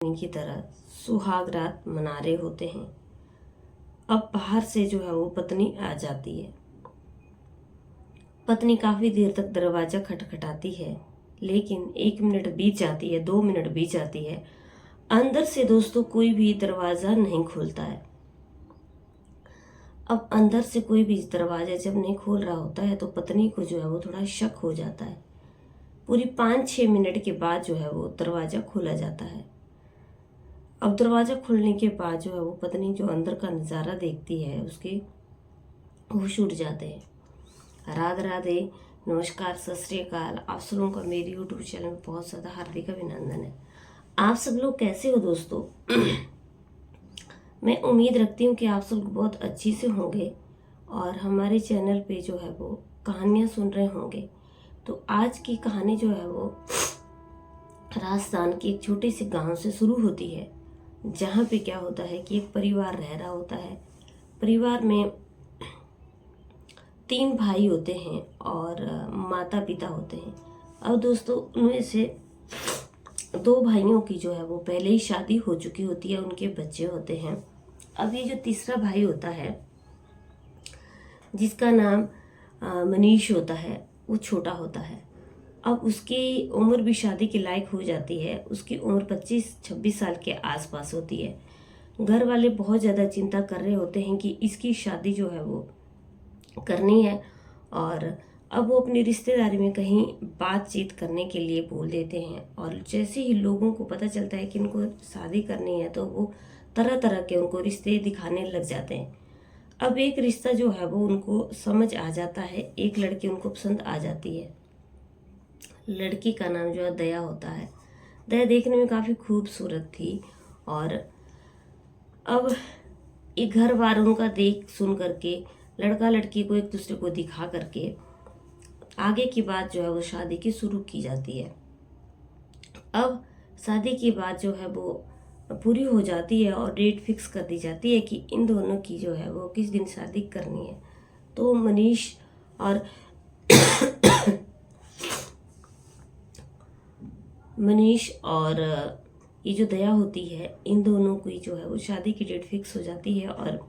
की तरह सुहाग रात मना रहे होते हैं। अब बाहर से जो है वो पत्नी आ जाती है। पत्नी काफी देर तक दरवाजा खटखटाती है, लेकिन 1 मिनट बीत जाती है, 2 मिनट बीत जाती है, अंदर से दोस्तों कोई भी दरवाजा नहीं खोलता है। अब अंदर से कोई भी दरवाजा जब नहीं खोल रहा होता है तो पत्नी को जो है वो थोड़ा शक हो जाता है। पूरी 5-6 मिनट के बाद जो है वो दरवाजा खोला जाता है। अब दरवाजा खुलने के बाद जो है वो पत्नी जो अंदर का नज़ारा देखती है उसके होश उड़ जाते हैं। राधे राधे, नमस्कार, सत श्री अकाल। आप सब लोगों का मेरी यूट्यूब चैनल में बहुत ज़्यादा हार्दिक अभिनंदन है। आप सब लोग कैसे हो दोस्तों? मैं उम्मीद रखती हूँ कि आप सब लोग बहुत अच्छी से होंगे और हमारे चैनल पे जो है वो कहानियाँ सुन रहे होंगे। तो आज की कहानी जो है वो राजस्थान के एक छोटे से गांव से शुरू होती है, जहाँ पे क्या होता है कि एक परिवार रह रहा होता है। परिवार में 3 भाई होते हैं और माता पिता होते हैं। अब दोस्तों उनमें से 2 भाइयों की जो है वो पहले ही शादी हो चुकी होती है, उनके बच्चे होते हैं। अब ये जो तीसरा भाई होता है जिसका नाम मनीष होता है, वो छोटा होता है। अब उसकी उम्र भी शादी के लायक हो जाती है। उसकी उम्र 25-26 साल के आसपास होती है। घर वाले बहुत ज़्यादा चिंता कर रहे होते हैं कि इसकी शादी जो है वो करनी है, और अब वो अपनी रिश्तेदारी में कहीं बातचीत करने के लिए बोल देते हैं। और जैसे ही लोगों को पता चलता है कि इनको शादी करनी है तो वो तरह तरह के उनको रिश्ते दिखाने लग जाते हैं। अब एक रिश्ता जो है वो उनको समझ आ जाता है, एक लड़की उनको पसंद आ जाती है। लड़की का नाम जो है दया होता है। दया देखने में काफ़ी खूबसूरत थी, और अब ये घर वालों का देख सुन करके लड़का लड़की को एक दूसरे को दिखा करके आगे की बात जो है वो शादी की शुरू की जाती है। अब शादी की बात जो है वो पूरी हो जाती है और डेट फिक्स कर दी जाती है कि इन दोनों की जो है वो किस दिन शादी करनी है। तो मनीष और ये जो दया होती है, इन दोनों की जो है वो शादी की डेट फिक्स हो जाती है। और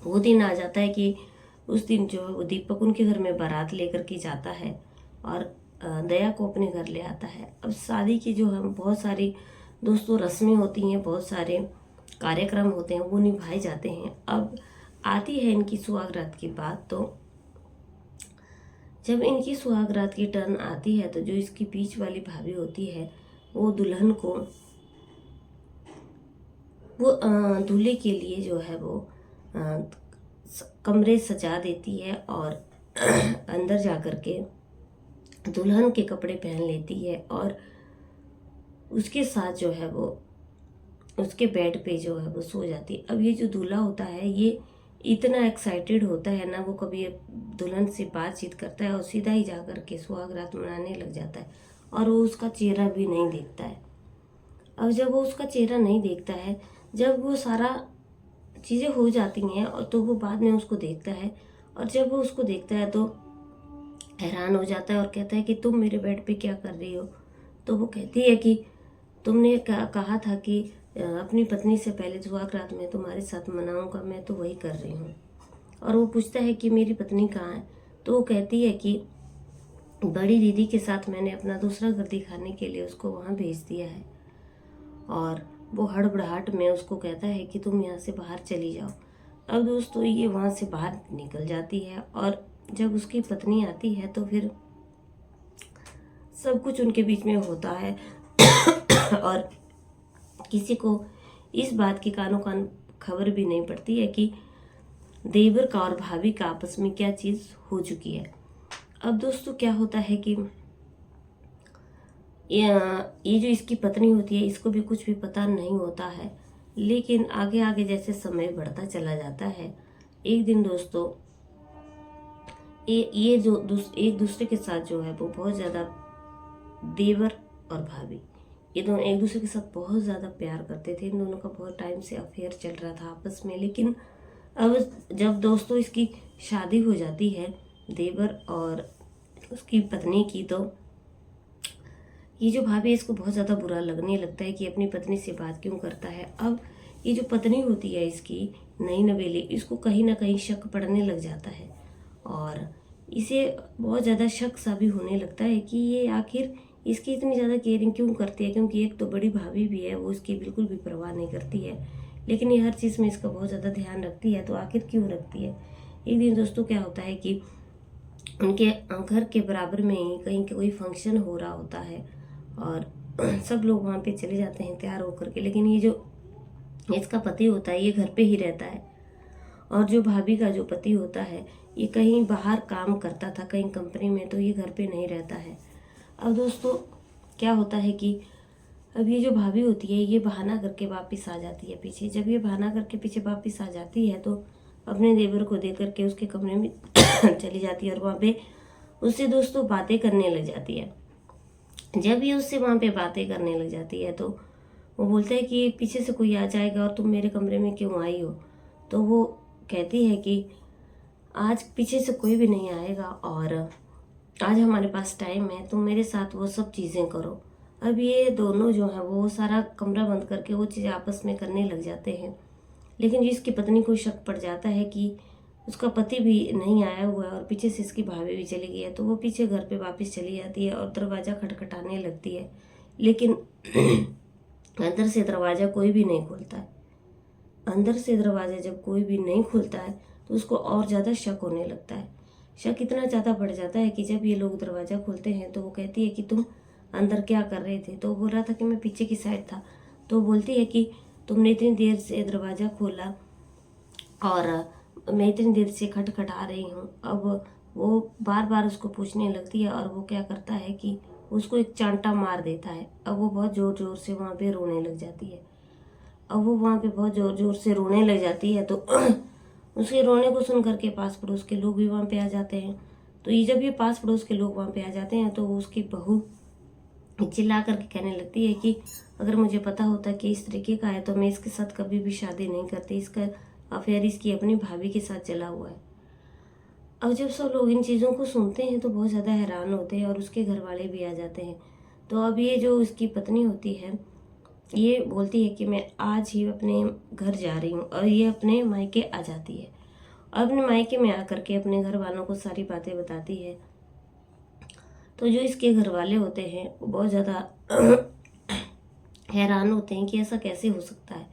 वो दिन आ जाता है कि उस दिन जो है वो दीपक उनके घर में बारात लेकर के जाता है और दया को अपने घर ले आता है। अब शादी की जो है बहुत सारी दोस्तों रस्में होती हैं, बहुत सारे कार्यक्रम होते हैं, वो निभाए जाते हैं। अब आती है इनकी सुहागरात की बात। तो जब इनकी सुहागरात की टर्न आती है तो जो इसकी बीच वाली भाभी होती है वो दुल्हन को वो दूल्हे के लिए जो है वो कमरे सजा देती है और अंदर जा कर के दुल्हन के कपड़े पहन लेती है और उसके साथ जो है वो उसके बेड पे जो है वो सो जाती है। अब ये जो दूल्हा होता है ये इतना एक्साइटेड होता है ना, वो कभी दुल्हन से बातचीत करता है और सीधा ही जा कर के सुहागरात मनाने लग जाता है, और वो उसका चेहरा भी नहीं देखता है। अब जब वो उसका चेहरा नहीं देखता है, जब वो सारा चीज़ें हो जाती हैं और तो वो बाद में उसको देखता है, और जब वो उसको देखता है तो हैरान हो जाता है और कहता है कि तुम मेरे बेड पे क्या कर रही हो? तो वो कहती है कि तुमने कहा था कि अपनी पत्नी से पहले सुहागरात में तुम्हारे साथ मनाऊंगा, मैं तो वही कर रही हूँ। और वो पूछता है कि मेरी पत्नी कहाँ है? तो वो कहती है कि बड़ी दीदी के साथ मैंने अपना दूसरा घर दिखाने के लिए उसको वहाँ भेज दिया है। और वो हड़बड़ाहट में उसको कहता है कि तुम यहाँ से बाहर चली जाओ। अब दोस्तों ये वहाँ से बाहर निकल जाती है, और जब उसकी पत्नी आती है तो फिर सब कुछ उनके बीच में होता है और किसी को इस बात की कानो कान खबर भी नहीं पड़ती है कि देवर का और भाभी का आपस में क्या चीज़ हो चुकी है। अब दोस्तों क्या होता है कि ये जो इसकी पत्नी होती है इसको भी कुछ भी पता नहीं होता है, लेकिन आगे आगे जैसे समय बढ़ता चला जाता है, एक दिन दोस्तों ये जो एक दूसरे के साथ जो है वो बहुत ज़्यादा देवर और भाभी ये दोनों एक दूसरे के साथ बहुत ज़्यादा प्यार करते थे। इन दोनों का बहुत टाइम से अफेयर चल रहा था आपस में। लेकिन अब जब दोस्तों इसकी शादी हो जाती है देवर और उसकी पत्नी की, तो ये जो भाभी है इसको बहुत ज़्यादा बुरा लगने लगता है कि अपनी पत्नी से बात क्यों करता है। अब ये जो पत्नी होती है इसकी नई नवेली, इसको कहीं ना कहीं शक पड़ने लग जाता है और इसे बहुत ज़्यादा शक सा भी होने लगता है कि ये आखिर इसकी इतनी ज़्यादा केयरिंग क्यों करती है, क्योंकि एक तो बड़ी भाभी भी है, वो इसकी बिल्कुल भी परवाह नहीं करती है, लेकिन ये हर चीज़ में इसका बहुत ज़्यादा ध्यान रखती है। तो आखिर क्यों रखती है। एक दिन दोस्तों क्या होता है कि उनके घर के बराबर में ही कहीं कोई फंक्शन हो रहा होता है और सब लोग वहाँ पे चले जाते हैं तैयार होकर के, लेकिन ये जो इसका पति होता है ये घर पे ही रहता है और जो भाभी का जो पति होता है ये कहीं बाहर काम करता था, कहीं कंपनी में, तो ये घर पे नहीं रहता है। अब दोस्तों क्या होता है कि अब ये जो भाभी होती है ये बहाना करके वापस आ जाती है पीछे। जब ये बहाना करके पीछे वापस आ जाती है तो अपने देवर को दे करके उसके कमरे में चली जाती है और वहाँ पे उससे दोस्तों बातें करने लग जाती है। जब ये उससे वहाँ पे बातें करने लग जाती है तो वो बोलता है कि पीछे से कोई आ जाएगा और तुम मेरे कमरे में क्यों आई हो। तो वो कहती है कि आज पीछे से कोई भी नहीं आएगा और आज हमारे पास टाइम है, तुम मेरे साथ वो सब चीज़ें करो। अब ये दोनों जो है वो सारा कमरा बंद करके वो चीज़ें आपस में करने लग जाते हैं, लेकिन जिसकी पत्नी को शक पड़ जाता है कि उसका पति भी नहीं आया हुआ है और पीछे से इसकी भाभी भी चली गई है, तो वो पीछे घर पे वापस चली जाती है और दरवाज़ा खटखटाने लगती है, लेकिन अंदर से दरवाज़ा कोई भी नहीं खुलता है। अंदर से दरवाज़ा जब कोई भी नहीं खुलता है तो उसको और ज़्यादा शक होने लगता है। शक इतना ज़्यादा बढ़ जाता है कि जब ये लोग दरवाज़ा खोलते हैं तो वो कहती है कि तुम अंदर क्या कर रहे थे। तो वो बोल रहा था कि मैं पीछे की साइड था। तो बोलती है कि तुमने इतनी देर से दरवाज़ा खोला और मैं इतनी देर से खटखटा रही हूँ। अब वो बार बार उसको पूछने लगती है और वो क्या करता है कि उसको एक चांटा मार देता है। अब वो बहुत ज़ोर ज़ोर से वहाँ पे रोने लग जाती है। अब वो वहाँ पे बहुत ज़ोर ज़ोर से रोने लग जाती है तो उसके रोने को सुन करके पास पड़ोस के लोग भी वहाँ पे आ जाते हैं। तो ये जब ये पास पड़ोस के लोग वहाँ पे आ जाते हैं तो वो उसकी बहू चिल्ला करके कहने लगती है कि अगर मुझे पता होता कि इस तरीके का है तो मैं इसके साथ कभी भी शादी नहीं करती। इसका अफेयर इसकी अपनी भाभी के साथ चला हुआ है। अब जब सब लोग इन चीज़ों को सुनते हैं तो बहुत ज़्यादा हैरान होते हैं और उसके घर वाले भी आ जाते हैं। तो अब ये जो उसकी पत्नी होती है ये बोलती है कि मैं आज ही अपने घर जा रही हूँ और ये अपने मायके आ जाती है। अपने मायके में आकर के अपने घर वालों को सारी बातें बताती है। तो जो इसके घर वाले होते हैं वो बहुत ज़्यादा हैरान होते हैं कि ऐसा कैसे हो सकता है।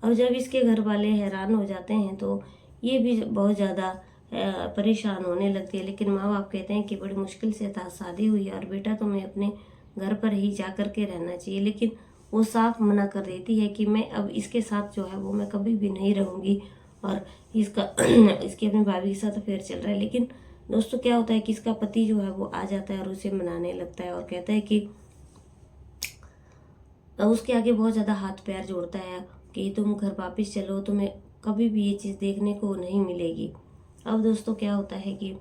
और जब इसके घर वाले हैरान हो जाते हैं तो ये भी बहुत ज़्यादा परेशान होने लगती है। लेकिन माँ बाप कहते हैं कि बड़ी मुश्किल से शादी हुई है और बेटा तुम्हें अपने घर पर ही जा कर के रहना चाहिए। लेकिन वो साफ मना कर देती है कि मैं अब इसके साथ जो है वो मैं कभी भी नहीं रहूँगी और इसका इसकी अपनी भाभी के साथ अफेयर चल रहा है। लेकिन दोस्तों क्या होता है कि इसका पति जो है वो आ जाता है और उसे मनाने लगता है और कहता है कि उसके आगे बहुत ज़्यादा हाथ पैर जोड़ता है कि तुम घर वापस चलो, तुम्हें कभी भी ये चीज़ देखने को नहीं मिलेगी। अब दोस्तों क्या होता है कि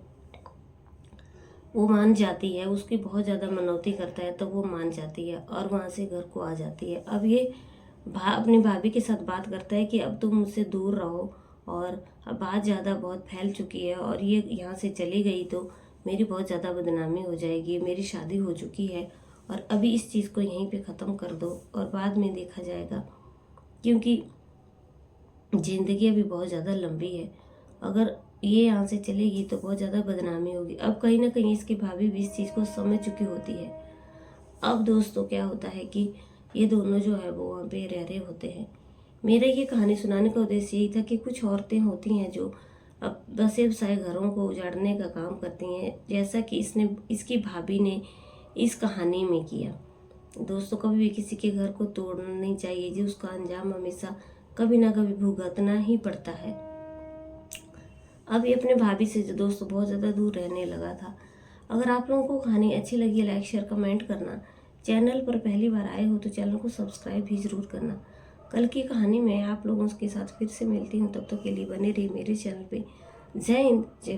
वो मान जाती है, उसकी बहुत ज़्यादा मनौती करता है तो वो मान जाती है और वहाँ से घर को आ जाती है। अब ये अपनी भाभी के साथ बात करता है कि अब तुम मुझसे दूर रहो और अब बात ज़्यादा बहुत फैल चुकी है और ये यहाँ से चली गई तो मेरी बहुत ज़्यादा बदनामी हो जाएगी। मेरी शादी हो चुकी है और अभी इस चीज़ को यहीं पे ख़त्म कर दो और बाद में देखा जाएगा, क्योंकि ज़िंदगी अभी बहुत ज़्यादा लंबी है। अगर ये यहाँ से चलेगी तो बहुत ज़्यादा बदनामी होगी। अब कहीं ना कहीं इसकी भाभी भी इस चीज़ को समझ चुकी होती है। अब दोस्तों क्या होता है कि ये दोनों जो है वो वहाँ पे रह रहे होते हैं। मेरा ये कहानी सुनाने का उद्देश्य यही था कि कुछ औरतें होती हैं जो अब बसे बसाए घरों को उजाड़ने का काम करती हैं, जैसा कि इसकी भाभी ने इस कहानी में किया। दोस्तों कभी भी किसी के घर को तोड़ना नहीं चाहिए जी, उसका अंजाम हमेशा कभी ना कभी भुगतना ही पड़ता है। अब ये अपने भाभी से जो दोस्तों बहुत ज़्यादा दूर रहने लगा था। अगर आप लोगों को कहानी अच्छी लगी लाइक शेयर कमेंट करना। चैनल पर पहली बार आए हो तो चैनल को सब्सक्राइब भी ज़रूर करना। कल की कहानी में आप लोगों के साथ फिर से मिलती हूँ, तब तक के लिए बने रहिए मेरे चैनल पे। जय हिंद जय भारत।